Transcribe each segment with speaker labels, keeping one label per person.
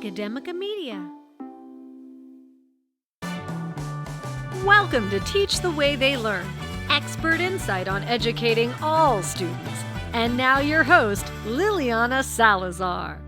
Speaker 1: Academica Media. Welcome to Teach the Way They Learn, expert insight on educating all students. And now your host, Liliana Salazar.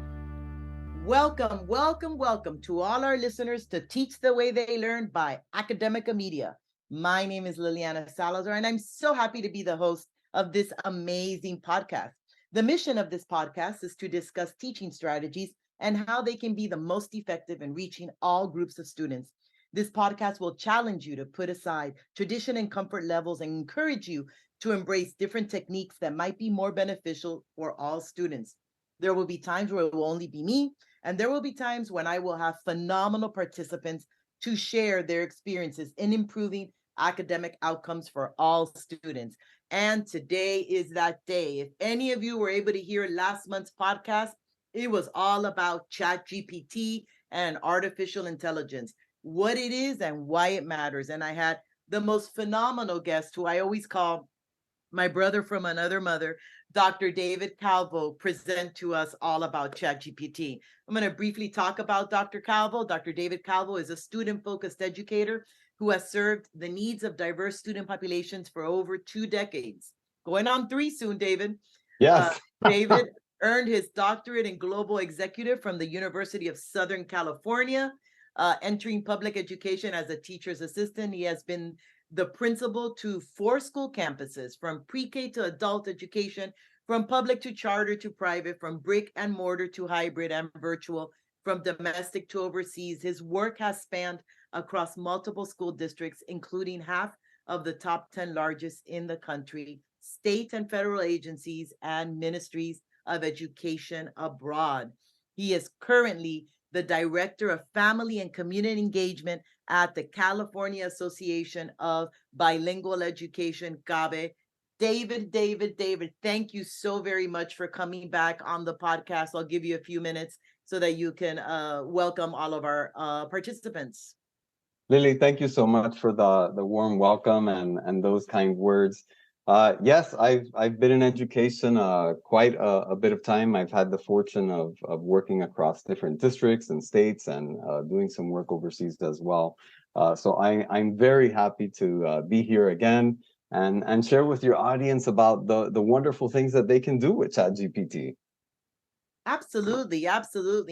Speaker 2: Welcome to all our listeners to Teach the Way They Learn by Academica Media. My name is Liliana Salazar, and I'm so happy to be the host of this amazing podcast. The mission of this podcast is to discuss teaching strategies and how they can be the most effective in reaching all groups of students. This podcast will challenge you to put aside tradition and comfort levels and encourage you to embrace different techniques that might be more beneficial for all students. There will be times where it will only be me, and there will be times when I will have phenomenal participants to share their experiences in improving academic outcomes for all students. And today is that day. If any of you were able to hear last month's podcast, it was all about Chat GPT and artificial intelligence, what it is and why it matters. And I had the most phenomenal guest who I always call my brother from another mother, Dr. David Calvo, present to us all about Chat GPT. I'm going to briefly talk about Dr. Calvo. Dr. David Calvo is a student-focused educator who has served the needs of diverse student populations for over 2 decades. Going on 3 soon, David.
Speaker 3: Yes.
Speaker 2: David earned his doctorate in global executive from the University of Southern California. Entering public education as a teacher's assistant, he has been the principal to 4 school campuses, from pre-K to adult education, from public to charter to private, from brick and mortar to hybrid and virtual, from domestic to overseas. His work has spanned across multiple school districts, including half of the top 10 largest in the country, state and federal agencies, and ministries of education abroad. He is currently the Director of Family and Community Engagement at the California Association of Bilingual Education, CABE. David, thank you so very much for coming back on the podcast. I'll give you a few minutes so that you can welcome all of our participants.
Speaker 3: Lily, thank you so much for the warm welcome and those kind words. Yes, I've been in education quite a bit of time. I've had the fortune of working across different districts and states and doing some work overseas as well. So I'm very happy to be here again and share with your audience about the wonderful things that they can do with ChatGPT.
Speaker 2: Absolutely.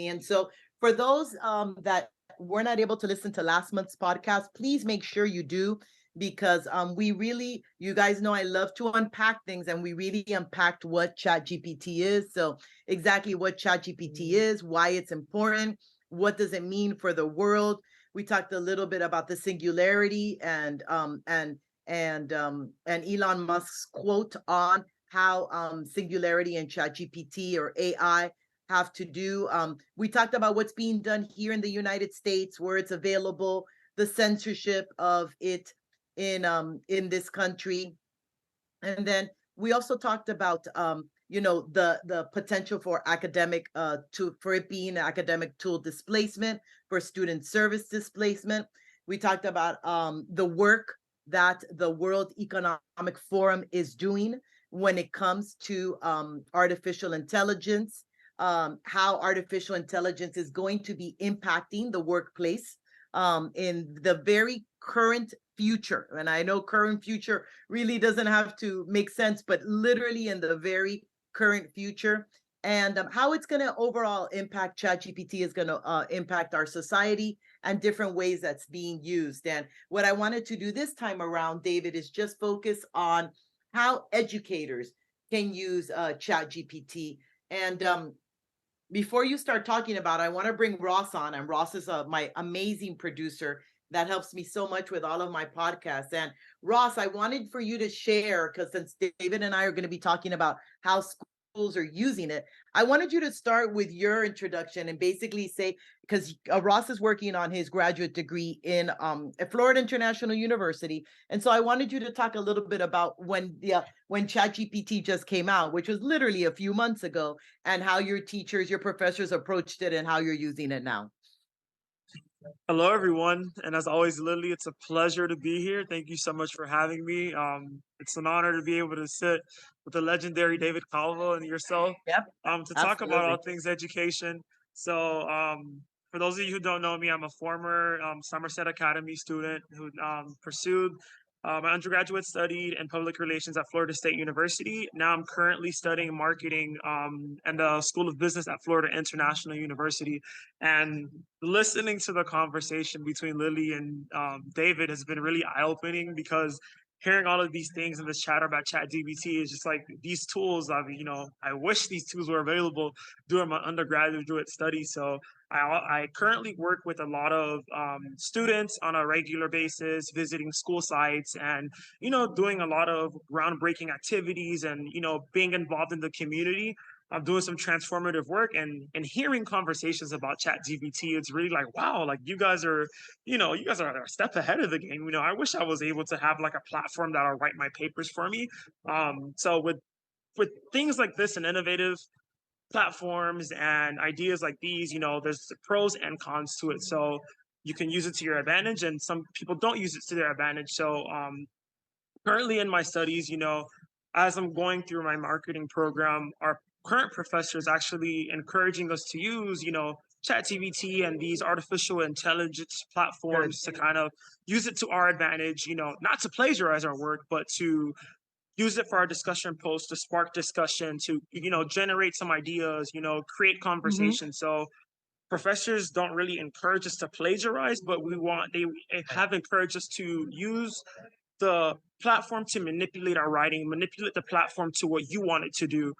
Speaker 2: And so for those that were not able to listen to last month's podcast, please make sure you do, because we really, you guys know I love to unpack things, and we really unpacked what Chat GPT is. So exactly what Chat GPT is, why it's important, what does it mean for the world. We talked a little bit about the singularity and Elon Musk's quote on how singularity and Chat GPT or AI have to do. We talked about what's being done here in the United States, where it's available, the censorship of it in this country. And then we also talked about the potential for academic for it being academic tool displacement, for student service displacement. We talked about the work that the World Economic Forum is doing when it comes to artificial intelligence, how artificial intelligence is going to be impacting the workplace in the very current future. And I know current future really doesn't have to make sense, but literally in the very current future, and how it's going to overall impact ChatGPT is going to impact our society and different ways that's being used. And what I wanted to do this time around, David, is just focus on how educators can use ChatGPT. And before you start talking about it, I want to bring Ross on, and Ross is my amazing producer that helps me so much with all of my podcasts. And Ross, I wanted for you to share, because since David and I are going to be talking about how schools are using it, I wanted you to start with your introduction and basically say, because Ross is working on his graduate degree in Florida International University. And so I wanted you to talk a little bit about when ChatGPT just came out, which was literally a few months ago, and how your teachers, your professors approached it and how you're using it now.
Speaker 4: Hello, everyone. And as always, Lily, it's a pleasure to be here. Thank you so much for having me. It's an honor to be able to sit with the legendary David Calvo and yourself
Speaker 2: Yep.
Speaker 4: to talk about all things education. So For those of you who don't know me, I'm a former Somerset Academy student who pursued my undergraduate studied in public relations at Florida State University. Now I'm currently studying marketing in the School of Business at Florida International University. And listening to the conversation between Lily and David has been really eye-opening, because hearing all of these things in this chatter about ChatGPT is just like these tools. I wish these tools were available during my undergraduate studies. So I currently work with a lot of students on a regular basis, visiting school sites and, doing a lot of groundbreaking activities and, being involved in the community. I'm doing some transformative work, and hearing conversations about ChatGPT. It's really like, wow, like you guys are a step ahead of the game. I wish I was able to have like a platform that'll write my papers for me. So with things like this and innovative platforms and ideas like these, there's the pros and cons to it. So you can use it to your advantage, and some people don't use it to their advantage. So currently in my studies, as I'm going through my marketing program, our current professor is actually encouraging us to use, ChatGPT and these artificial intelligence platforms to kind of use it to our advantage, not to plagiarize our work, but to use it for our discussion posts, to spark discussion, to, generate some ideas, create conversation. So professors don't really encourage us to plagiarize, but they have encouraged us to use the platform to manipulate our writing, manipulate the platform to what you want it to do.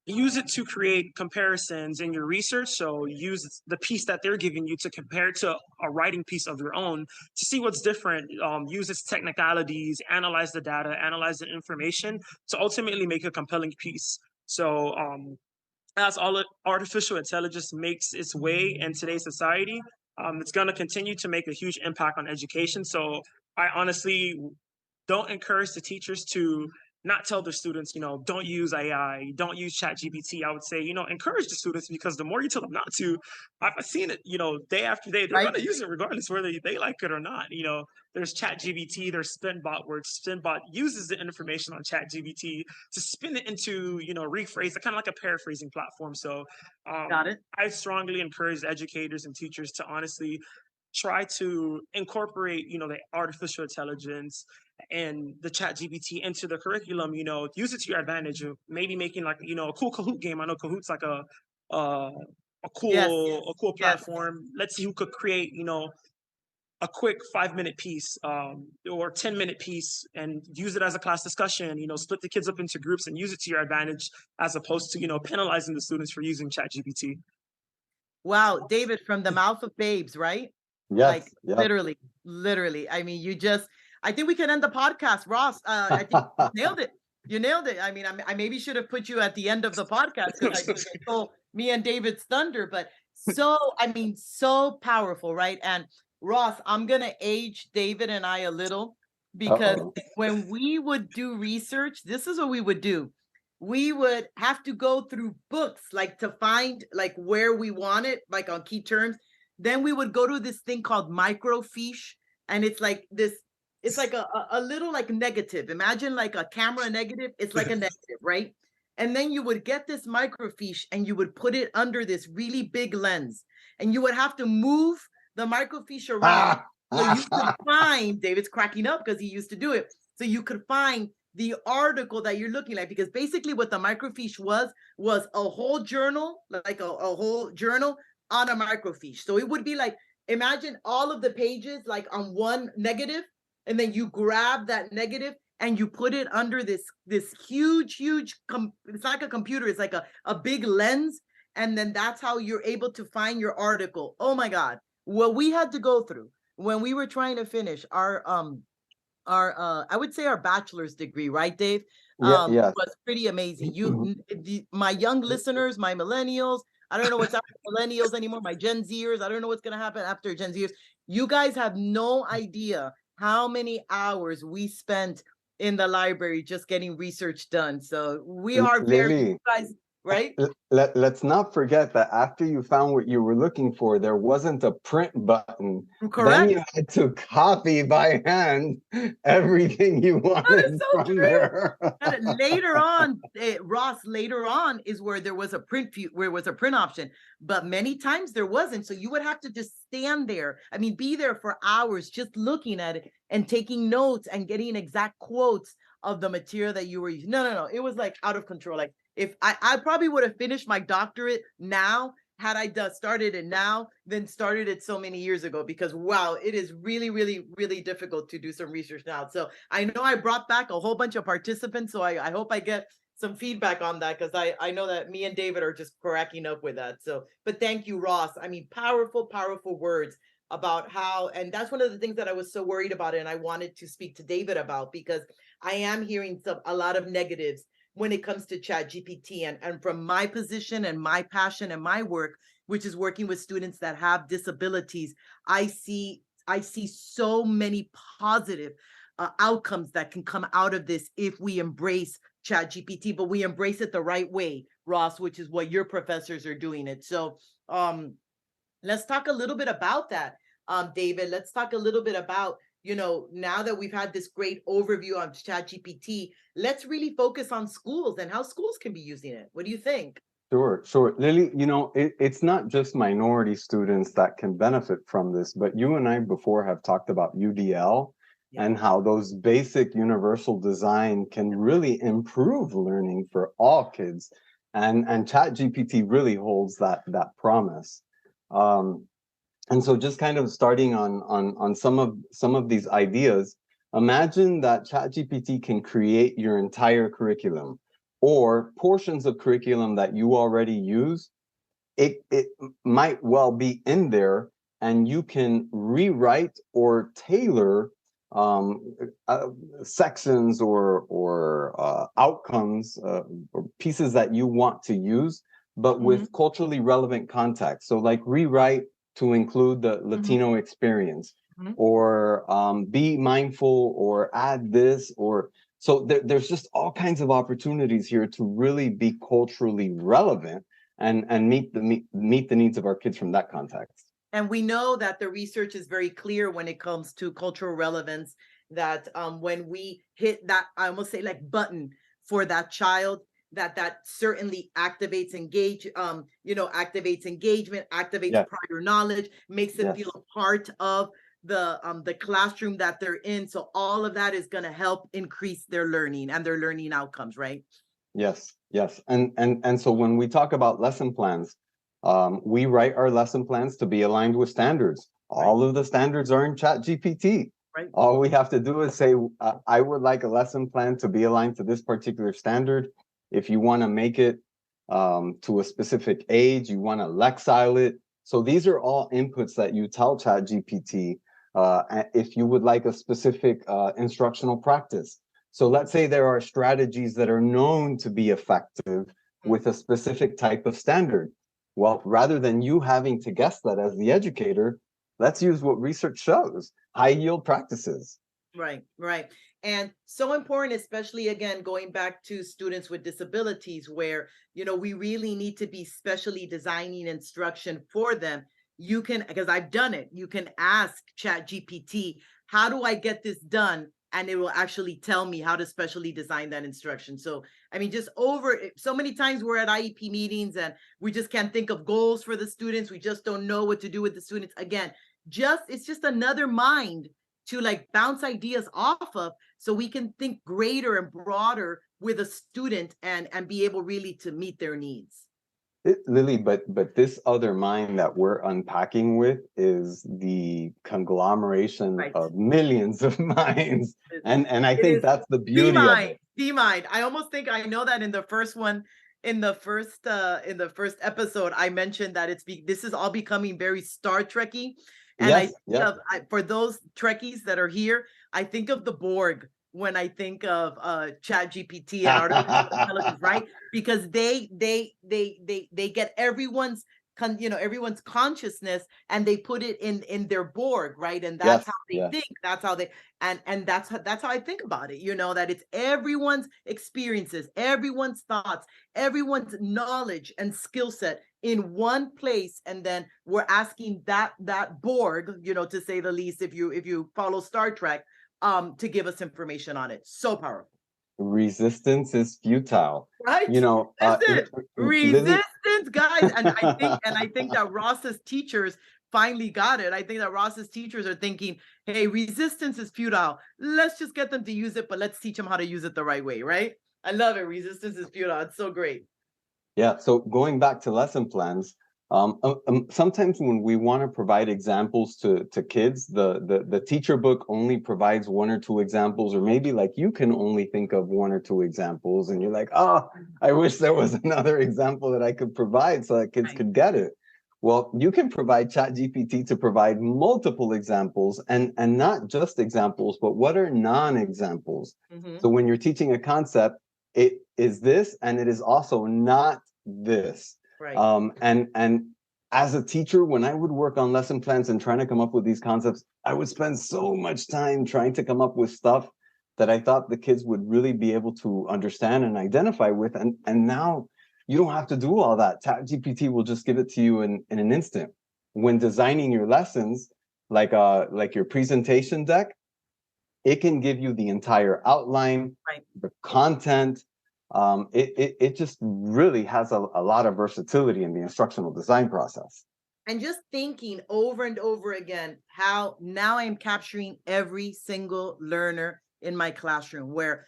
Speaker 4: Use it to create comparisons in your research. So use the piece that they're giving you to compare to a writing piece of your own to see what's different. Use its technicalities, analyze the data, analyze the information to ultimately make a compelling piece. So as all artificial intelligence makes its way in today's society, it's going to continue to make a huge impact on education. So I honestly don't encourage the teachers to not tell their students, don't use AI, don't use ChatGPT. I would say, encourage the students, because the more you tell them not to, I've seen it, day after day, they're going to use it regardless whether they like it or not. There's ChatGPT, there's Spinbot, where Spinbot uses the information on ChatGPT to spin it into, rephrase it, kind of like a paraphrasing platform. So
Speaker 2: Got it.
Speaker 4: I strongly encourage educators and teachers to honestly try to incorporate, the artificial intelligence and the ChatGPT into the curriculum. Use it to your advantage of maybe making like, a cool Kahoot game. I know Kahoot's like a cool platform. Let's see who could create, a quick 5-minute piece or 10-minute piece and use it as a class discussion. Split the kids up into groups and use it to your advantage, as opposed to, penalizing the students for using ChatGPT.
Speaker 2: Wow, David, from the mouth of babes, right?
Speaker 3: Yes,
Speaker 2: literally. I mean, I think we can end the podcast, Ross. I think you nailed it. You nailed it. I mean, I maybe should have put you at the end of the podcast because I stole me and David's thunder, but so powerful, right? And Ross, I'm going to age David and I a little, because when we would do research, this is what we would do. We would have to go through books, like to find like where we want it, like on key terms. Then we would go to this thing called microfiche, and it's like this. It's like a little like negative. Imagine like a camera negative. It's like a negative, right? And then you would get this microfiche and you would put it under this really big lens, and you would have to move the microfiche around. So you could find, David's cracking up because he used to do it. So you could find the article that you're looking at, because basically what the microfiche was a whole journal, like a whole journal on a microfiche. So it would be like, imagine all of the pages like on one negative, and then you grab that negative and you put it under this huge, it's like a computer, it's like a big lens. And then that's how you're able to find your article. Oh my God. What we had to go through when we were trying to finish our I would say our bachelor's degree, right, Dave? Was pretty amazing. My young listeners, my millennials, I don't know what's after millennials anymore, my Gen Zers, I don't know what's going to happen after Gen Zers. You guys have no idea how many hours we spent in the library just getting research done. So we are
Speaker 3: Lily,
Speaker 2: guys. right?
Speaker 3: Let's not forget that after you found what you were looking for, there wasn't a print button. Then
Speaker 2: Correct.
Speaker 3: you had to copy by hand everything you
Speaker 2: That is
Speaker 3: wanted
Speaker 2: so
Speaker 3: from
Speaker 2: true.
Speaker 3: there.
Speaker 2: And later on, Ross, later on is where there was a print option, but many times there wasn't. So you would have to just stand there. I mean, be there for hours just looking at it and taking notes and getting exact quotes of the material that you were using. No. It was like out of control. Like if I probably would have finished my doctorate now had I started it now than started it so many years ago, because wow, it is really, really, really difficult to do some research now. So I know I brought back a whole bunch of participants, so I hope I get some feedback on that, because I know that me and David are just cracking up with that. So, but thank you, Ross. I mean, powerful, powerful words about how, and that's one of the things that I was so worried about, and I wanted to speak to David about, because I am hearing a lot of negatives when it comes to Chat GPT, and from my position and my passion and my work, which is working with students that have disabilities, I see so many positive outcomes that can come out of this if we embrace Chat GPT, but we embrace it the right way, Ross, which is what your professors are doing it. So let's talk a little bit about that, David. Let's talk a little bit about, now that we've had this great overview on ChatGPT, let's really focus on schools and how schools can be using it. What do you think?
Speaker 3: Sure. Lily, it's not just minority students that can benefit from this, but you and I before have talked about UDL and how those basic universal design can really improve learning for all kids. And ChatGPT really holds that promise. And so just kind of starting on some of these ideas, imagine that ChatGPT can create your entire curriculum or portions of curriculum that you already use. It might well be in there, and you can rewrite or tailor sections or outcomes or pieces that you want to use, but with culturally relevant context. So like rewrite to include the Latino experience, or be mindful, or add this, or so there's just all kinds of opportunities here to really be culturally relevant and meet the needs of our kids from that context.
Speaker 2: And we know that the research is very clear when it comes to cultural relevance, that when we hit that, I almost say like button for that child, that certainly activates activates engagement, activates prior knowledge, makes them feel a part of the classroom that they're in. So all of that is going to help increase their learning and their learning outcomes, right?
Speaker 3: Yes. And so when we talk about lesson plans, we write our lesson plans to be aligned with standards. All of the standards are in Chat GPT.
Speaker 2: Right.
Speaker 3: All we have to do is say, I would like a lesson plan to be aligned to this particular standard. If you want to make it to a specific age, you want to Lexile it. So these are all inputs that you tell Chat GPT if you would like a specific instructional practice. So let's say there are strategies that are known to be effective with a specific type of standard. Well, rather than you having to guess that as the educator, let's use what research shows, high yield practices.
Speaker 2: Right. And so important, especially again, going back to students with disabilities, where, we really need to be specially designing instruction for them. You can, because I've done it, you can ask Chat GPT, how do I get this done? And it will actually tell me how to specially design that instruction. So, I mean, so many times we're at IEP meetings and we just can't think of goals for the students. We just don't know what to do with the students. Again, it's just another mind to like bounce ideas off of, so we can think greater and broader with a student and be able really to meet their needs.
Speaker 3: Lily, but this other mind that we're unpacking with is the conglomeration of millions of minds, and I think that's the beauty of it.
Speaker 2: The mind. I almost think I know that in the first one, in the first episode, I mentioned that this is all becoming very Star Trek-y, and for those Trekkies that are here, I think of the Borg when I think of Chat GPT and artificial intelligence, right? Because they get everyone's everyone's consciousness, and they put it in their board, right? And that's how they think. That's how they and that's how I think about it. That it's everyone's experiences, everyone's thoughts, everyone's knowledge and skill set in one place, and then we're asking that Borg, to say the least, if you follow Star Trek, to give us information on it. So powerful.
Speaker 3: Resistance is futile.
Speaker 2: Right? Resistance, guys. And I think that Ross's teachers finally got it. I think that Ross's teachers are thinking, hey, resistance is futile. Let's just get them to use it, but let's teach them how to use it the right way, right? I love it. Resistance is futile. It's so great.
Speaker 3: Yeah. So going back to lesson plans, sometimes when we want to provide examples to kids, the teacher book only provides 1 or 2 examples, or maybe like you can only think of 1 or 2 examples, and you're like, oh, I wish there was another example that I could provide so that kids could get it. Well, you can provide Chat GPT to provide multiple examples, and not just examples, but what are non-examples. So when you're teaching a concept, it is this, and it is also not this.
Speaker 2: Right.
Speaker 3: And as a teacher, when I would work on lesson plans and trying to come up with these concepts, I would spend so much time trying to come up with stuff that I thought the kids would really be able to understand and identify with. And now you don't have to do all that. ChatGPT will just give it to you in an instant. When designing your lessons, like your presentation deck, it can give you the entire outline, the content. It just really has a lot of versatility in the instructional design process.
Speaker 2: And just thinking over and over again how now I'm capturing every single learner in my classroom, where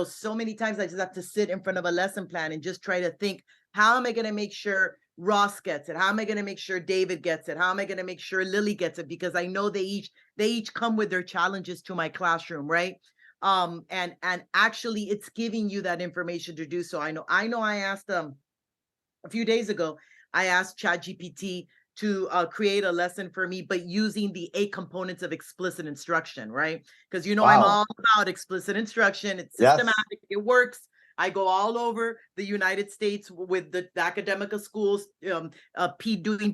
Speaker 2: so many times I just have to sit in front of a lesson plan and just try to think, how am I going to make sure Ross gets it? How am I going to make sure David gets it? How am I going to make sure Lily gets it? Because I know they each come with their challenges to my classroom, right? And actually it's giving you that information to do so. I know I asked them a few days ago, I asked ChatGPT to create a lesson for me, but using the 8 components of explicit instruction, right? Because I'm all about explicit instruction. It's systematic, it works. I go all over the United States with the Academica schools, doing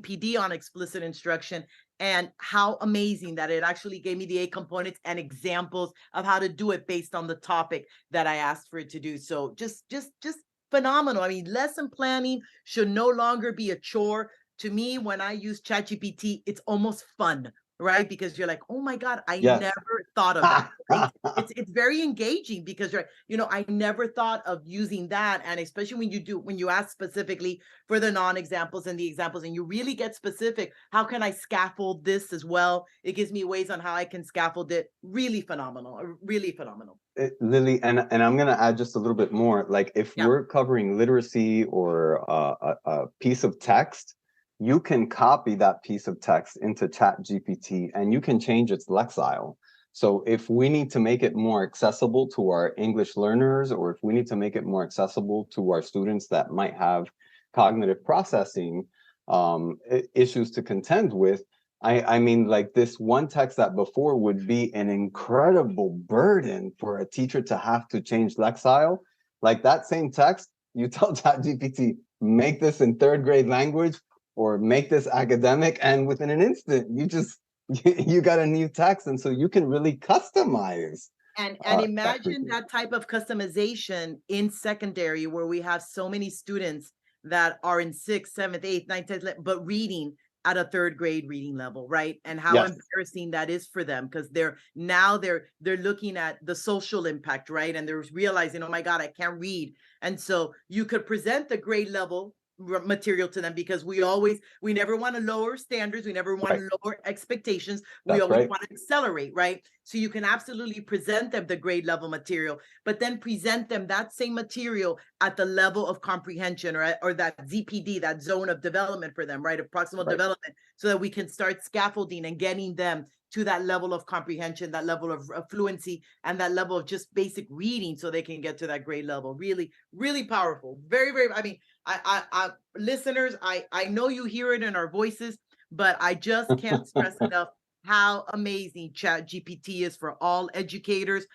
Speaker 2: PD on explicit instruction. And how amazing that it actually gave me the 8 components and examples of how to do it based on the topic that I asked for it to do. So just phenomenal. I mean, lesson planning should no longer be a chore. To me, when I use ChatGPT, it's almost fun, right? Because you're like, oh my God, I never thought of that. Right? It's very engaging because I never thought of using that. And especially when you ask specifically for the non-examples and the examples, and you really get specific, how can I scaffold this as well? It gives me ways on how I can scaffold it. Really phenomenal, really phenomenal.
Speaker 3: Lily, and I'm going to add just a little bit more. Like if we're covering literacy or a piece of text, you can copy that piece of text into Chat GPT and you can change its lexile. So if we need to make it more accessible to our English learners, or if we need to make it more accessible to our students that might have cognitive processing issues to contend with, I mean, like this one text that before would be an incredible burden for a teacher to have to change lexile, like that same text, you tell ChatGPT, make this in 3rd grade language, or make this academic, and within an instant, you got a new text, and so you can really customize.
Speaker 2: And imagine that type of customization in secondary, where we have so many students that are in 6th, 7th, 8th, 9th, 10th, but reading at a 3rd grade reading level, right? And how embarrassing that is for them, because they're looking at the social impact, right? And they're realizing, oh my God, I can't read. And so you could present the grade level material to them, because we never want to lower standards, we never want to lower expectations, we always want to accelerate, right? So you can absolutely present them the grade level material, but then present them that same material at the level of comprehension, or that ZPD, that zone of development for them, right? Of proximal development, so that we can start scaffolding and getting them to that level of comprehension, that level of fluency, and that level of just basic reading, so they can get to that grade level. Really, really powerful. Very, very, I mean, I listeners, I know you hear it in our voices, but I just can't stress enough how amazing Chat GPT is for all educators.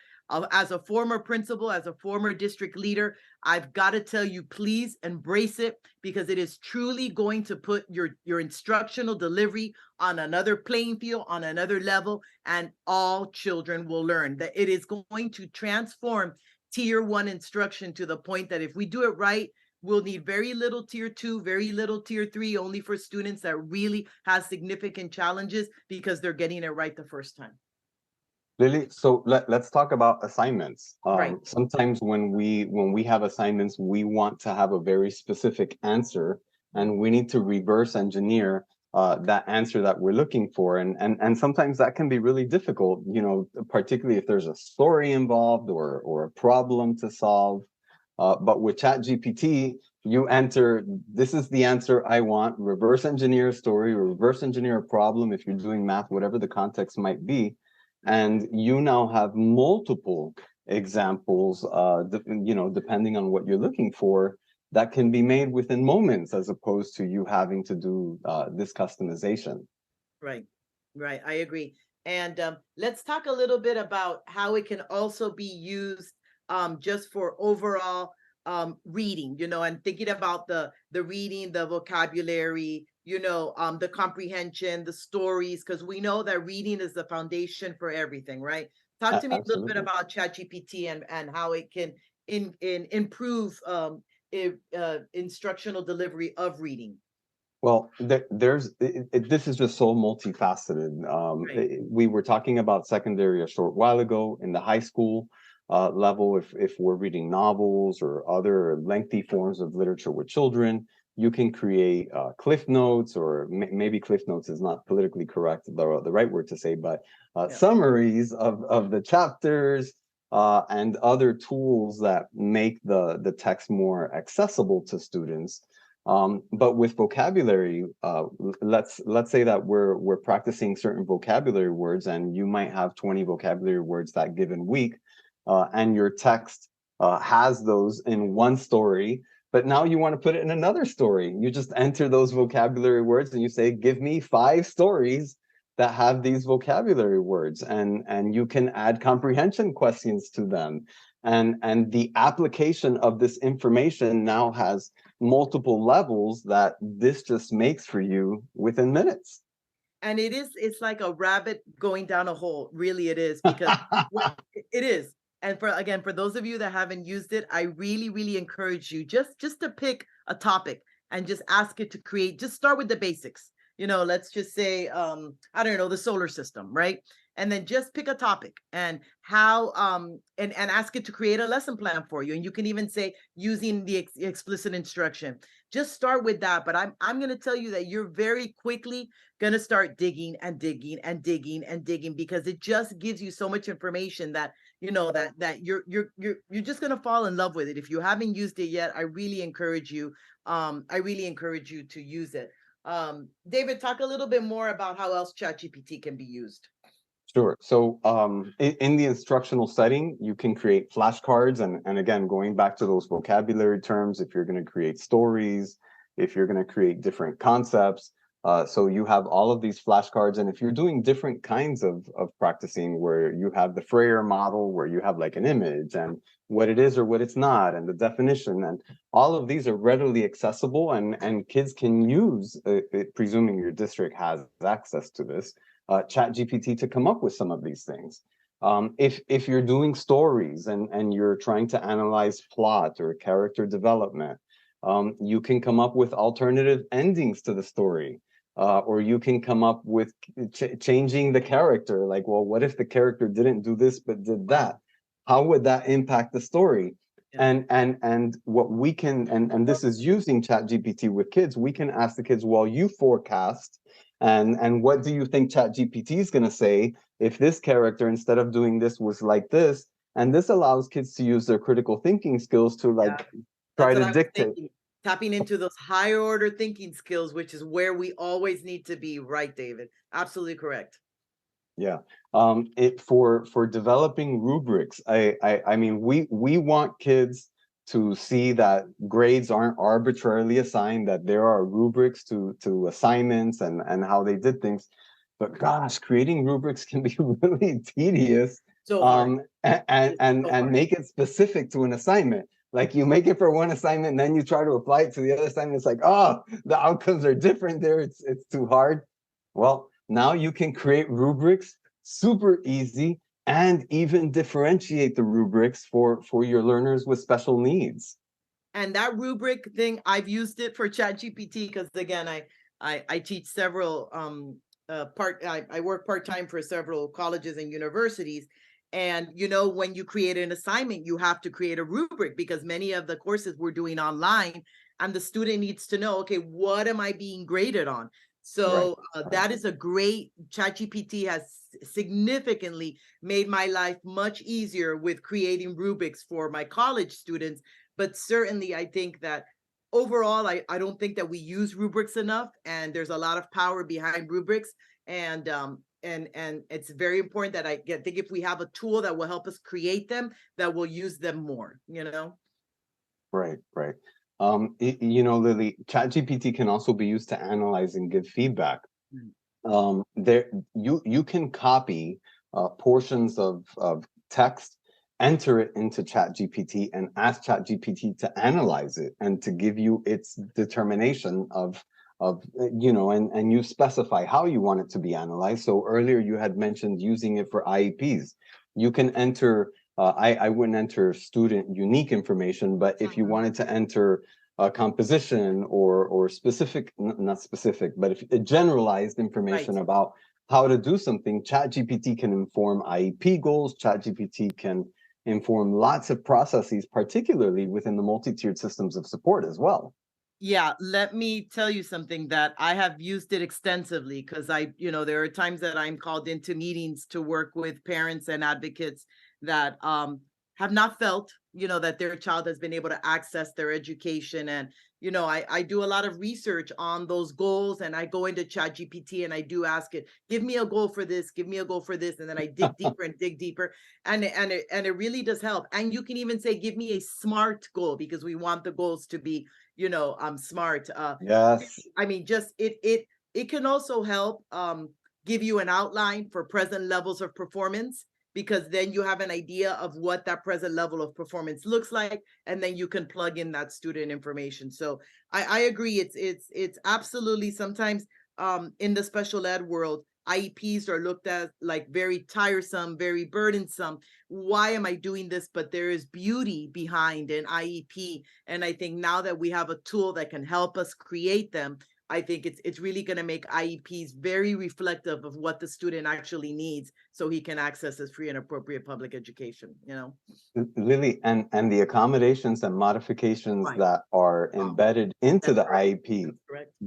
Speaker 2: As a former principal, as a former district leader, I've got to tell you, please embrace it, because it is truly going to put your instructional delivery on another playing field, on another level, and all children will learn. That it is going to transform tier 1 instruction to the point that if we do it right, we'll need very little tier 2, very little tier 3, only for students that really have significant challenges because they're getting it right the first time.
Speaker 3: Lily, so let's talk about assignments.
Speaker 2: Right.
Speaker 3: Sometimes when we have assignments, we want to have a very specific answer, and we need to reverse engineer that answer that we're looking for. And sometimes that can be really difficult, you know, particularly if there's a story involved or a problem to solve. But with Chat GPT, you enter, this is the answer I want, reverse engineer a story, or reverse engineer a problem if you're doing math, whatever the context might be. And you now have multiple examples, you know, depending on what you're looking for, that can be made within moments, as opposed to you having to do this customization.
Speaker 2: Right, right. I agree. And let's talk a little bit about how it can also be used just for overall reading, you know, and thinking about the reading, the vocabulary, you know, the comprehension, the stories, because we know that reading is the foundation for everything, right? Talk to me a little bit
Speaker 3: Absolutely.
Speaker 2: about ChatGPT and how it can improve instructional delivery of reading.
Speaker 3: Well, this is just so multifaceted.
Speaker 2: Right.
Speaker 3: We were talking about secondary a short while ago. In the high school level, if we're reading novels or other lengthy forms of literature with children, you can create cliff notes, or maybe cliff notes is not politically correct, the right word to say, but summaries of the chapters, and other tools that make the text more accessible to students. But with vocabulary, let's say that we're practicing certain vocabulary words, and you might have 20 vocabulary words that given week, and your text has those in one story, but now you want to put it in another story. You just enter those vocabulary words and you say, give me 5 stories that have these vocabulary words, and you can add comprehension questions to them. And the application of this information now has multiple levels that this just makes for you within minutes.
Speaker 2: And it's like a rabbit going down a hole. Really, it is, because it is. And for those of you that haven't used it, I really, really encourage you just to pick a topic and just ask it to create, just start with the basics. You know, let's just say, I don't know, the solar system, right? And then just pick a topic and how, and ask it to create a lesson plan for you. And you can even say, using the explicit instruction, just start with that. But I'm going to tell you that you're very quickly going to start digging and digging and digging and digging, because it just gives you so much information that, you know, that you're just going to fall in love with it. If you haven't used it yet, I really encourage you. I really encourage you to use it. David, talk a little bit more about how else ChatGPT can be used.
Speaker 3: Sure. So in the instructional setting, you can create flashcards. And again, going back to those vocabulary terms, if you're going to create stories, if you're going to create different concepts, so you have all of these flashcards. And if you're doing different kinds of practicing, where you have the Freire model, where you have like an image and what it is or what it's not, and the definition, and all of these are readily accessible, and kids can use, presuming your district has access to this, Chat GPT to come up with some of these things. If you're doing stories and you're trying to analyze plot or character development, you can come up with alternative endings to the story, or you can come up with changing the character. Like, well, what if the character didn't do this but did that? How would that impact the story? Yeah. And what we can, and this is using Chat GPT with kids, we can ask the kids, well, you forecast. And what do you think Chat GPT is going to say if this character, instead of doing this, was like this? And this allows kids to use their critical thinking skills to try to dictate.
Speaker 2: Tapping into those higher order thinking skills, which is where we always need to be, right, David? Absolutely correct.
Speaker 3: Yeah. For developing rubrics, I mean, we want kids to see that grades aren't arbitrarily assigned, that there are rubrics to assignments and how they did things. But gosh, creating rubrics can be really tedious.
Speaker 2: So hard.
Speaker 3: and make it specific to an assignment. Like you make it for one assignment, and then you try to apply it to the other assignment. It's like, oh, the outcomes are different there. It's too hard. Well, now you can create rubrics super easy and even differentiate the rubrics for your learners with special needs.
Speaker 2: And that rubric thing, I've used it for ChatGPT because again, I teach several I work part-time for several colleges and universities. And you know, when you create an assignment, you have to create a rubric because many of the courses we're doing online, and the student needs to know, okay, what am I being graded on? So that is a great, ChatGPT has significantly made my life much easier with creating rubrics for my college students. But certainly I think that overall, I don't think that we use rubrics enough, and there's a lot of power behind rubrics. And it's very important that I think if we have a tool that will help us create them, that we'll use them more, you know?
Speaker 3: Right. You know, Lily, ChatGPT can also be used to analyze and give feedback. There, you can copy portions of text, enter it into ChatGPT, and ask ChatGPT to analyze it and to give you its determination of you know, and you specify how you want it to be analyzed. So earlier you had mentioned using it for IEPs. You can enter. I wouldn't enter student unique information, but if you wanted to enter composition or specific, not specific, but if generalized information about how to do something, ChatGPT can inform IEP goals. ChatGPT can inform lots of processes, particularly within the multi-tiered systems of support as well.
Speaker 2: Yeah, let me tell you something that I have used it extensively because you know, there are times that I'm called into meetings to work with parents and advocates that have not felt, you know, that their child has been able to access their education. And, you know, I do a lot of research on those goals, and I go into ChatGPT and I do ask it, give me a goal for this, give me a goal for this. And then I dig deeper and dig deeper. And it really does help. And you can even say, give me a SMART goal, because we want the goals to be, you know, smart.
Speaker 3: Yes.
Speaker 2: I mean, just it can also help give you an outline for present levels of performance, because then you have an idea of what that present level of performance looks like, and then you can plug in that student information. So I agree. It's absolutely, sometimes in the special ed world, IEPs are looked at like very tiresome, very burdensome. Why am I doing this? But there is beauty behind an IEP. And I think now that we have a tool that can help us create them, I think it's really going to make IEPs very reflective of what the student actually needs, so he can access his free and appropriate public education, you know?
Speaker 3: Lily, and the accommodations and modifications that are embedded into the IEP.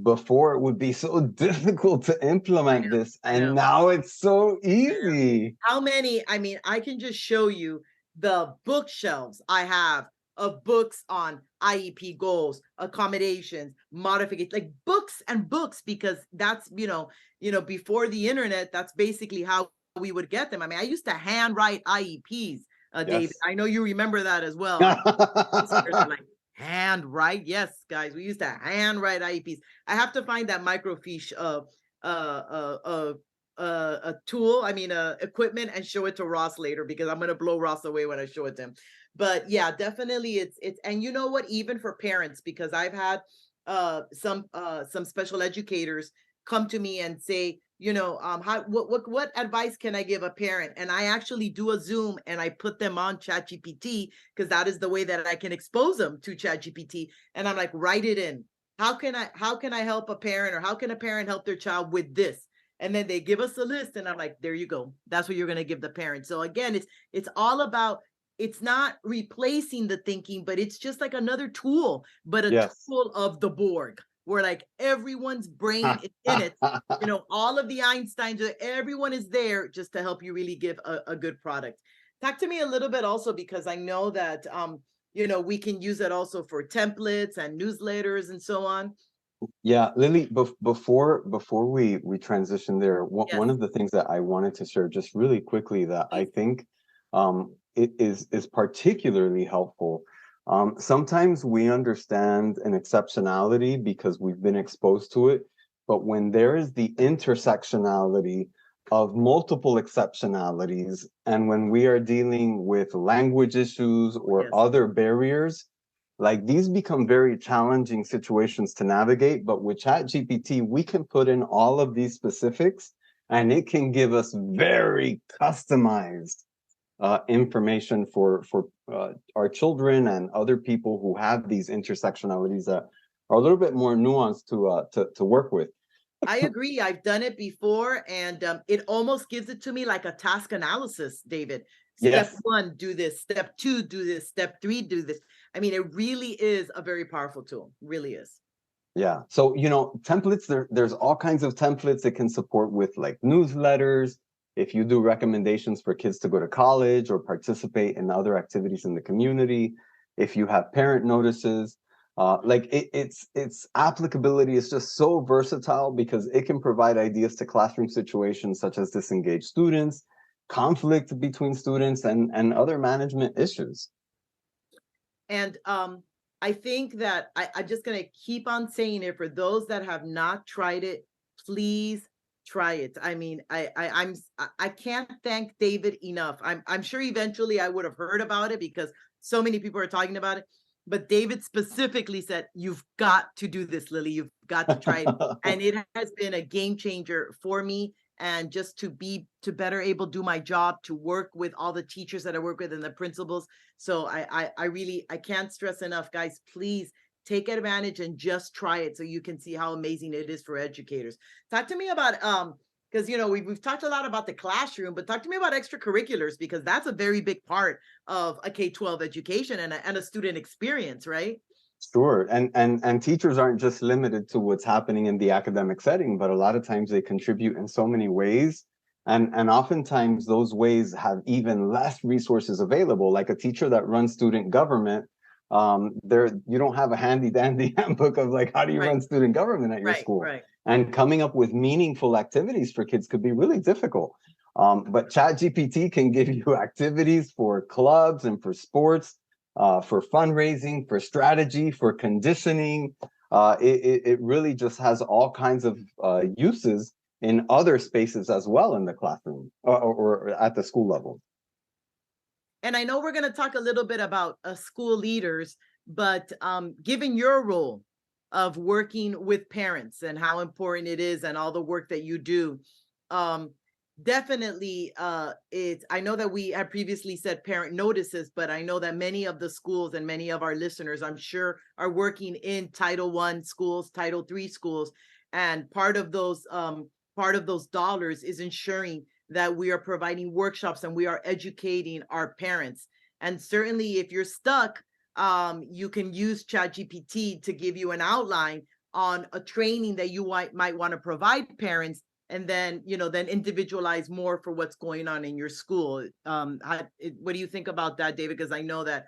Speaker 3: Before, it would be so difficult to implement this, and now it's so easy.
Speaker 2: How many, I mean, I can just show you the bookshelves I have of books on IEP goals, accommodations, modifications, like books and books, because that's, you know, before the internet, that's basically how we would get them. I mean, I used to handwrite IEPs, David. I know you remember that as well. Like, handwrite, yes, guys, we used to handwrite IEPs. I have to find that microfiche a tool, I mean equipment, and show it to Ross later, because I'm going to blow Ross away when I show it to him. But yeah, definitely it's and you know what, even for parents, because I've had some special educators come to me and say, you know, what advice can I give a parent? And I actually do a Zoom and I put them on ChatGPT, because that is the way that I can expose them to ChatGPT. And I'm like, write it in. How can I help a parent, or how can a parent help their child with this? And then they give us a list, and I'm like, there you go. That's what you're going to give the parent. So again, it's all about, it's not replacing the thinking, but it's just like another tool, but a tool of the Borg, where like everyone's brain is in it. You know, all of the Einsteins, everyone is there just to help you really give a good product. Talk to me a little bit also, because I know that, you know, we can use it also for templates and newsletters and so on.
Speaker 3: Yeah, Lily, before we transition there, one of the things that I wanted to share just really quickly that I think it is particularly helpful. Sometimes we understand an exceptionality because we've been exposed to it, but when there is the intersectionality of multiple exceptionalities. And when we are dealing with language issues or
Speaker 2: Yes.
Speaker 3: other barriers, like these become very challenging situations to navigate. But with ChatGPT, we can put in all of these specifics and it can give us very customized information for our children and other people who have these intersectionalities that are a little bit more nuanced to work with.
Speaker 2: I agree. I've done it before, and it almost gives it to me like a task analysis, David. Step
Speaker 3: Yes.
Speaker 2: 1, do this. Step 2, do this. Step 3, do this. I mean, it really is a very powerful tool. Really is.
Speaker 3: Yeah. So, templates, there's all kinds of templates it can support with, like newsletters. If you do recommendations for kids to go to college or participate in other activities in the community, if you have parent notices, like its applicability is just so versatile because it can provide ideas to classroom situations such as disengaged students, conflict between students, and other management issues.
Speaker 2: And I think that I'm just going to keep on saying it. For those that have not tried it, please try it. I mean, I can't thank David enough. I'm sure eventually I would have heard about it because so many people are talking about it. But David specifically said, "You've got to do this, Lily. You've got to try it." And it has been a game changer for me. And just to better able to do my job, to work with all the teachers that I work with and the principals. So I really, I can't stress enough, guys, please take advantage and just try it so you can see how amazing it is for educators. Talk to me about because we've talked a lot about the classroom, but talk to me about extracurriculars, because that's a very big part of a K-12 education and a student experience, right?
Speaker 3: Sure. And teachers aren't just limited to what's happening in the academic setting, but a lot of times they contribute in so many ways. And oftentimes those ways have even less resources available. Like a teacher that runs student government, you don't have a handy dandy handbook of like, how do you run student government at your school?
Speaker 2: Right.
Speaker 3: And coming up with meaningful activities for kids could be really difficult. But ChatGPT can give you activities for clubs and for sports, for fundraising, for strategy, for conditioning. It really just has all kinds of uses in other spaces as well in the classroom or at the school level.
Speaker 2: And I know we're going to talk a little bit about school leaders, but given your role of working with parents and how important it is and all the work that you do, definitely I know that we had previously said parent notices, but I know that many of the schools and many of our listeners, I'm sure, are working in Title I schools, Title III schools, and part of those dollars is ensuring that we are providing workshops and we are educating our parents. And certainly if you're stuck, you can use ChatGPT to give you an outline on a training that you might want to provide parents, and then individualize more for what's going on in your school. What do you think about that, David? Because I know that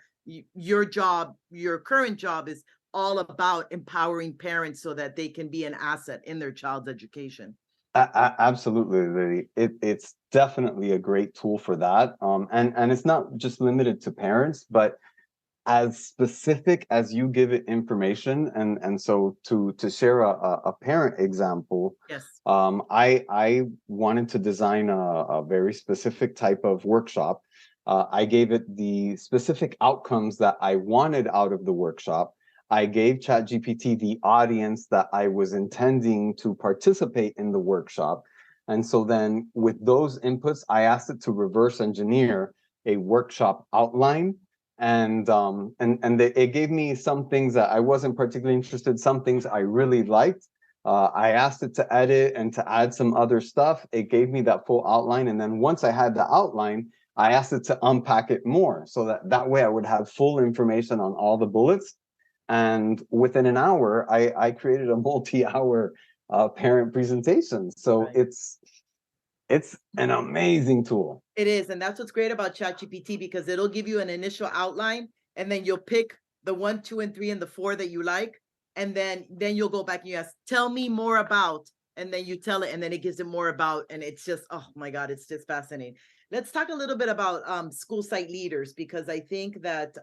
Speaker 2: your current job is all about empowering parents so that they can be an asset in their child's education.
Speaker 3: Absolutely, Lily. It's definitely a great tool for that. And it's not just limited to parents, but as specific as you give it information. And so to share a parent example,
Speaker 2: yes,
Speaker 3: I wanted to design a very specific type of workshop. I gave it the specific outcomes that I wanted out of the workshop. I gave ChatGPT the audience that I was intending to participate in the workshop. And so then with those inputs, I asked it to reverse engineer a workshop outline. And it gave me some things that I wasn't particularly interested in, some things I really liked. I asked it to edit and to add some other stuff. It gave me that full outline. And then once I had the outline, I asked it to unpack it more so that way I would have full information on all the bullets. And within an hour, I created a multi-hour parent presentation. So
Speaker 2: right.
Speaker 3: It's an amazing tool.
Speaker 2: It is. And that's what's great about ChatGPT, because it'll give you an initial outline and then you'll pick the 1, 2, and 3 and the 4 that you like. And then you'll go back and you ask, tell me more about, and then you tell it, and then it gives it more about, and it's just, oh my God, it's just fascinating. Let's talk a little bit about school site leaders, because I think that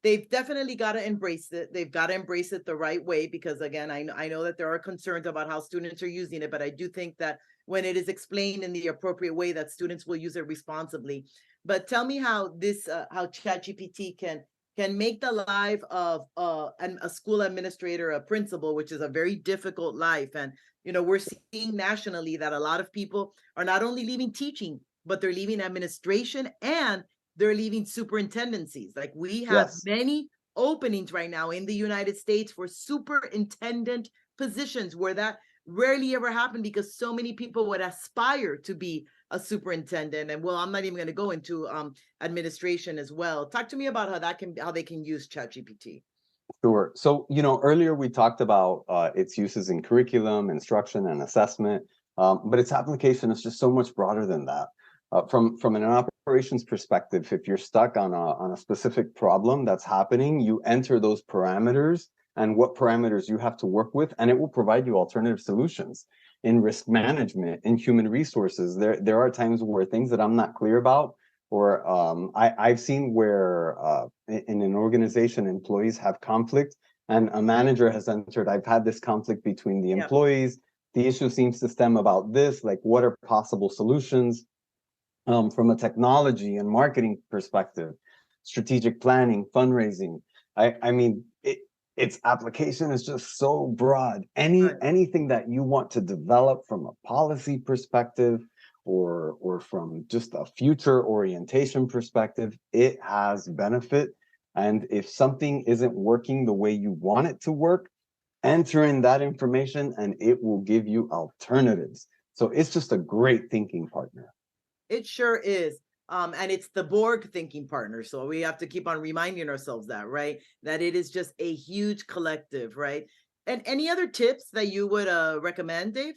Speaker 2: they've definitely got to embrace it. They've got to embrace it the right way, because again, I know that there are concerns about how students are using it, but I do think that when it is explained in the appropriate way, that students will use it responsibly. But tell me how this, how ChatGPT can make the life of a school administrator, a principal, which is a very difficult life. And, we're seeing nationally that a lot of people are not only leaving teaching, but they're leaving administration and they're leaving superintendencies. Like, we have
Speaker 3: Yes.
Speaker 2: many openings right now in the United States for superintendent positions, where that rarely ever happened because so many people would aspire to be a superintendent. And well, I'm not even going to go into administration as well. Talk to me about how they can use ChatGPT.
Speaker 3: Sure. So, earlier we talked about its uses in curriculum, instruction, and assessment, but its application is just so much broader than that. From an operations perspective, if you're stuck on a specific problem that's happening, you enter those parameters and what parameters you have to work with, and it will provide you alternative solutions. In risk management, in human resources, there are times where things that I'm not clear about, or I've seen where in an organization, employees have conflict, and a manager has entered, I've had this conflict between the employees. The issue seems to stem about this, like, what are possible solutions? From a technology and marketing perspective, strategic planning, fundraising. I mean, its application is just so broad. Anything that you want to develop from a policy perspective, or from just a future orientation perspective, it has benefit. And if something isn't working the way you want it to work, enter in that information and it will give you alternatives. So it's just a great thinking partner.
Speaker 2: It sure is. And it's the Borg thinking partner. So we have to keep on reminding ourselves that, right? That it is just a huge collective, right? And any other tips that you would recommend, Dave?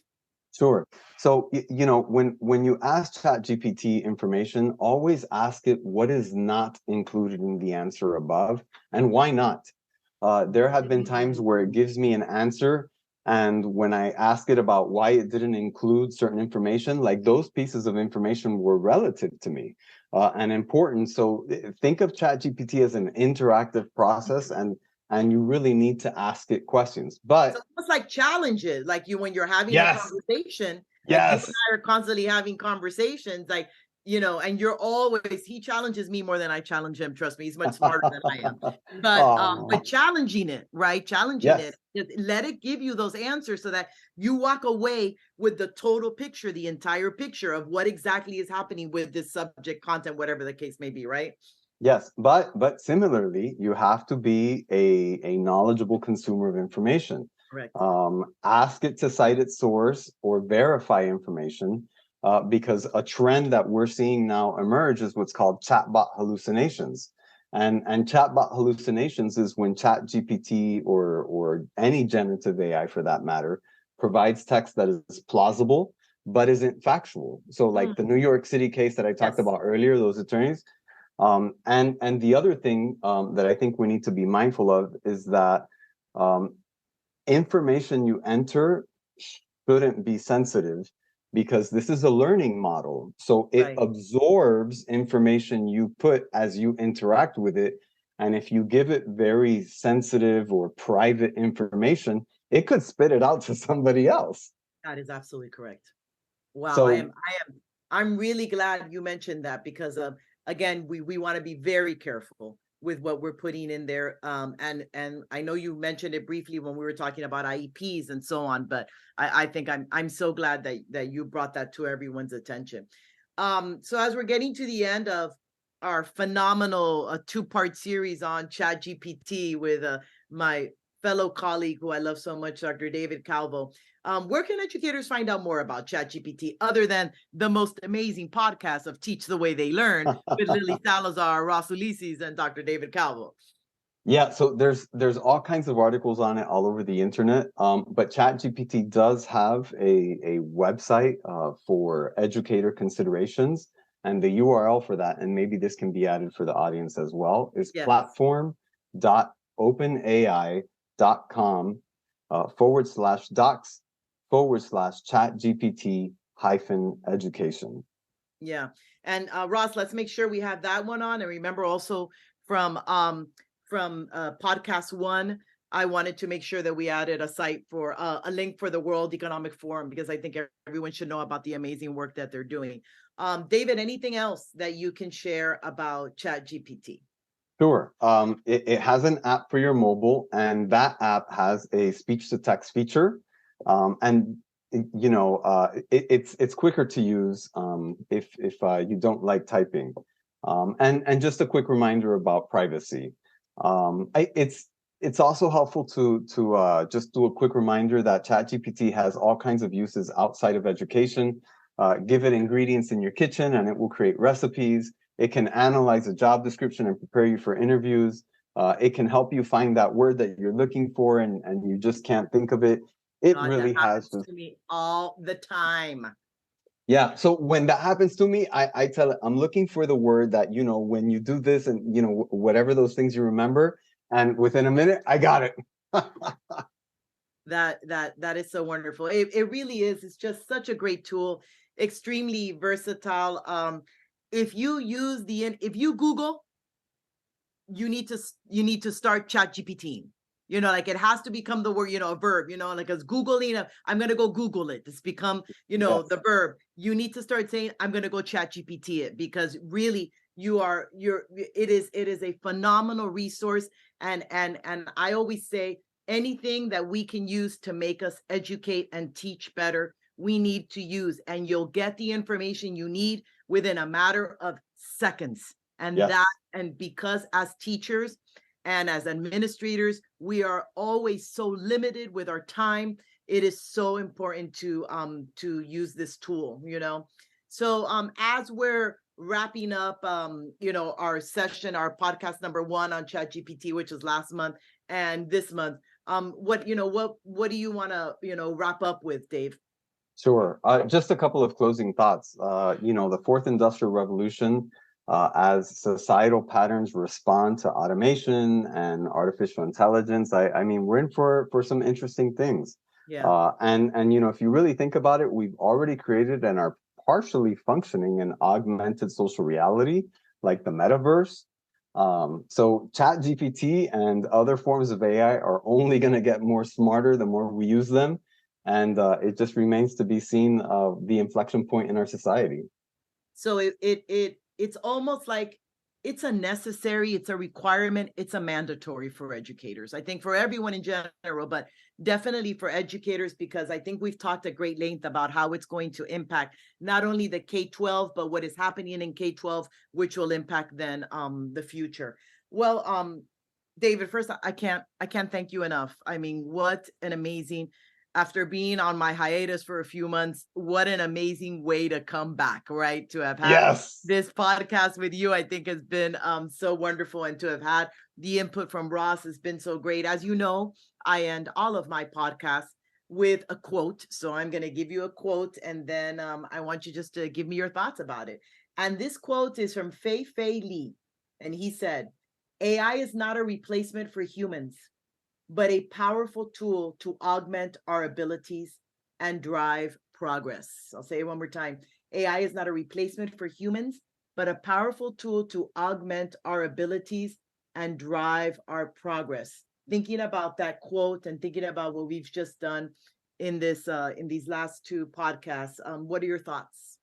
Speaker 3: Sure. So, when you ask ChatGPT information, always ask it what is not included in the answer above and why not. There have been times where it gives me an answer, and when I ask it about why it didn't include certain information, like, those pieces of information were relative to me and important. So think of ChatGPT as an interactive process, and you really need to ask it questions. But
Speaker 2: it's almost like challenges, like when you're having a
Speaker 3: Yes.
Speaker 2: conversation, like
Speaker 3: Yes.
Speaker 2: you and I are constantly having conversations, like, and he challenges me more than I challenge him. Trust me, he's much smarter than I am. But challenging it, right? Challenging
Speaker 3: Yes.
Speaker 2: it, let it give you those answers so that you walk away with the total picture, the entire picture of what exactly is happening with this subject, content, whatever the case may be, right?
Speaker 3: Yes, but similarly, you have to be a knowledgeable consumer of information.
Speaker 2: Correct.
Speaker 3: Ask it to cite its source or verify information, because a trend that we're seeing now emerge is what's called chatbot hallucinations. And chatbot hallucinations is when ChatGPT or any generative AI for that matter provides text that is plausible but isn't factual. So, like the New York City case that I talked about earlier, those attorneys. And the other thing that I think we need to be mindful of is that information you enter shouldn't be sensitive, because this is a learning model. So it absorbs information you put as you interact with it. And if you give it very sensitive or private information, it could spit it out to somebody else.
Speaker 2: That is absolutely correct. Wow.
Speaker 3: So,
Speaker 2: I'm really glad you mentioned that, because again, we want to be very careful with what we're putting in there. And I know you mentioned it briefly when we were talking about IEPs and so on, but I think I'm so glad that you brought that to everyone's attention. So as we're getting to the end of our phenomenal 2-part series on ChatGPT with my fellow colleague who I love so much, Dr. David Calvo, where can educators find out more about ChatGPT other than the most amazing podcast of Teach the Way They Learn with Lily Salazar, Ross Ulysse, and Dr. David Calvo?
Speaker 3: Yeah, so there's all kinds of articles on it all over the internet. But ChatGPT does have a website for educator considerations, and the URL for that, and maybe this can be added for the audience as well, is platform.openai.com/docs/ChatGPT-education.
Speaker 2: Yeah. And Ross, let's make sure we have that one on. And remember also from from podcast 1, I wanted to make sure that we added a site for a link for the World Economic Forum, because I think everyone should know about the amazing work that they're doing. David, anything else that you can share about Chat GPT?
Speaker 3: Sure. It has an app for your mobile, and that app has a speech-to-text feature. And it's quicker to use if you don't like typing. And just a quick reminder about privacy. It's also helpful to just do a quick reminder that ChatGPT has all kinds of uses outside of education. Give it ingredients in your kitchen, and it will create recipes. It can analyze a job description and prepare you for interviews. It can help you find that word that you're looking for, and you just can't think of it. It
Speaker 2: God,
Speaker 3: really
Speaker 2: that
Speaker 3: has
Speaker 2: happens to me all the time.
Speaker 3: Yeah. So when that happens to me, I tell it, I'm looking for the word that, when you do this and, whatever those things you remember. And within a minute, I got it.
Speaker 2: That is so wonderful. It really is. It's just such a great tool, extremely versatile. If you Google, you need to start Chat GPT. Like it has to become the word, a verb, like as Googling, I'm going to go Google it. It's become,
Speaker 3: Yes.
Speaker 2: the verb. You need to start saying, I'm going to go Chat GPT it, because really it is a phenomenal resource. And I always say, anything that we can use to make us educate and teach better, we need to use, and you'll get the information you need within a matter of seconds. And
Speaker 3: Yes.
Speaker 2: and because as teachers and as administrators, we are always so limited with our time, it is so important to use this tool, So as we're wrapping up our session, our podcast number 1 on ChatGPT, which was last month and this month, what do you want to wrap up with, Dave?
Speaker 3: Sure. Just a couple of closing thoughts. The fourth industrial revolution, as societal patterns respond to automation and artificial intelligence, I mean, we're in for some interesting things.
Speaker 2: Yeah.
Speaker 3: And if you really think about it, we've already created and are partially functioning an augmented social reality like the metaverse. So Chat GPT and other forms of AI are only going to get more smarter the more we use them. And it just remains to be seen the inflection point in our society.
Speaker 2: So it's almost like it's a necessary, it's a requirement, it's a mandatory for educators. I think for everyone in general, but definitely for educators, because I think we've talked at great length about how it's going to impact not only the K-12, but what is happening in K-12, which will impact then the future. Well, David, first, I can't thank you enough. I mean, what an amazing, after being on my hiatus for a few months, what an amazing way to come back, right? To have had this podcast with you, I think has been so wonderful. And to have had the input from Ross has been so great. As you know, I end all of my podcasts with a quote. So I'm going to give you a quote, and then I want you just to give me your thoughts about it. And this quote is from Fei Li. And he said, AI is not a replacement for humans, but a powerful tool to augment our abilities and drive progress. I'll say it one more time. AI is not a replacement for humans, but a powerful tool to augment our abilities and drive our progress. Thinking about that quote and thinking about what we've just done in these last 2 podcasts, what are your thoughts?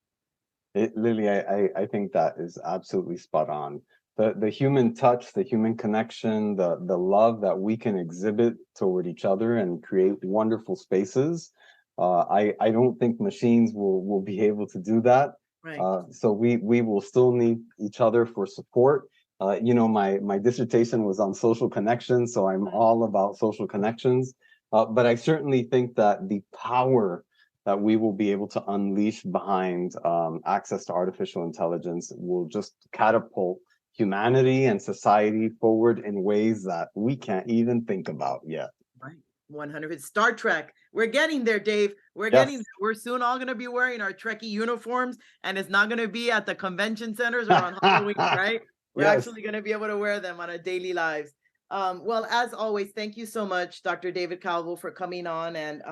Speaker 3: Lily, I think that is absolutely spot on. The human touch, the human connection, the love that we can exhibit toward each other and create wonderful spaces. I don't think machines will be able to do that.
Speaker 2: Right.
Speaker 3: So we will still need each other for support. My dissertation was on social connections, so I'm all about social connections. But I certainly think that the power that we will be able to unleash behind access to artificial intelligence will just catapult humanity and society forward in ways that we can't even think about yet.
Speaker 2: Right. 100. Star Trek. We're getting there, Dave. We're getting there. We're soon all going to be wearing our Trekkie uniforms, and it's not going to be at the convention centers or on Halloween, right? We're actually going to be able to wear them on our daily lives. Well, as always, thank you so much, Dr. David Calvo, for coming on. And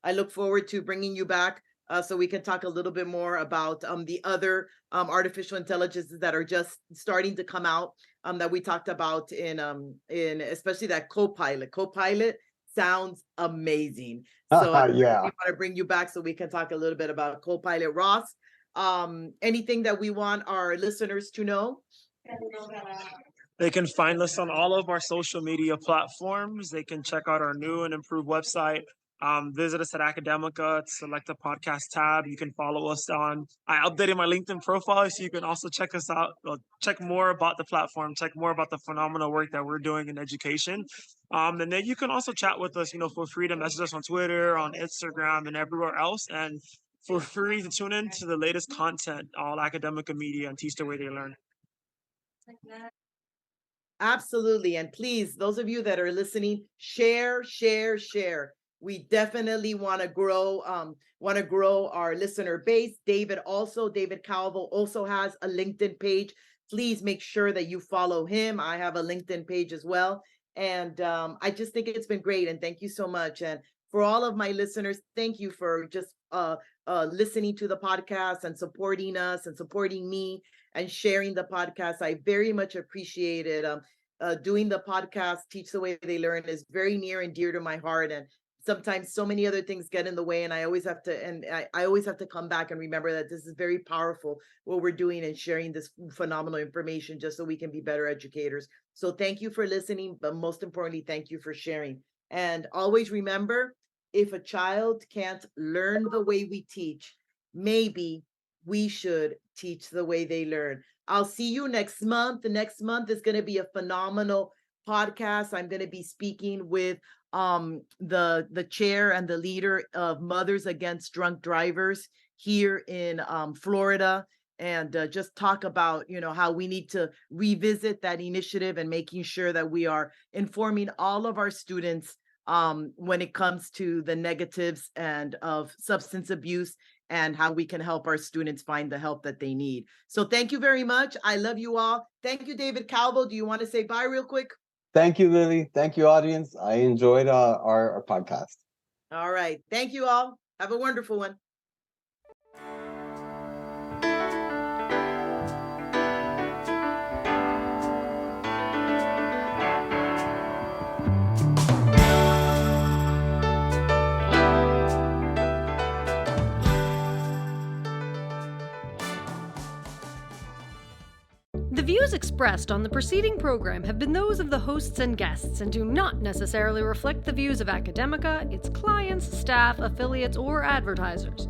Speaker 2: I look forward to bringing you back so we can talk a little bit more about the other artificial intelligences that are just starting to come out. that we talked about in especially that Copilot. Copilot sounds amazing. So I
Speaker 3: Yeah.
Speaker 2: want to bring you back so we can talk a little bit about Copilot. Ross, anything that we want our listeners to know?
Speaker 4: They can find us on all of our social media platforms. They can check out our new and improved website. Visit us at Academica, select the podcast tab. You can follow us on. I updated my LinkedIn profile, so you can also check us out. Check more about the platform. Check more about the phenomenal work that we're doing in education. And then you can also chat with us. Feel free to message us on Twitter, on Instagram, and everywhere else. And feel free to tune in to the latest content, all Academica Media, and teach the way they learn.
Speaker 2: Absolutely. And please, those of you that are listening, share. We definitely want to grow our listener base. David Calvo also has a LinkedIn page. Please make sure that you follow him. I have a LinkedIn page as well. And I just think it's been great. And thank you so much. And for all of my listeners, thank you for just listening to the podcast and supporting us and supporting me and sharing the podcast. I very much appreciate it. Doing the podcast, Teach the Way They Learn, is very near and dear to my heart. And sometimes so many other things get in the way, and I always have to come back and remember that this is very powerful, what we're doing and sharing this phenomenal information just so we can be better educators. So thank you for listening, but most importantly, thank you for sharing. And always remember, if a child can't learn the way we teach, maybe we should teach the way they learn. I'll see you next month. The next month is going to be a phenomenal podcast. I'm going to be speaking with the chair and the leader of Mothers Against Drunk Drivers here in Florida, and just talk about how we need to revisit that initiative and making sure that we are informing all of our students when it comes to the negatives and of substance abuse, and how we can help our students find the help that they need. So thank you very much. I love you all. Thank you, David Calvo. Do you want to say bye real quick?
Speaker 3: Thank you, Lily. Thank you, audience. I enjoyed our podcast.
Speaker 2: All right. Thank you all. Have a wonderful one.
Speaker 1: The views expressed on the preceding program have been those of the hosts and guests and do not necessarily reflect the views of Academica, its clients, staff, affiliates, or advertisers.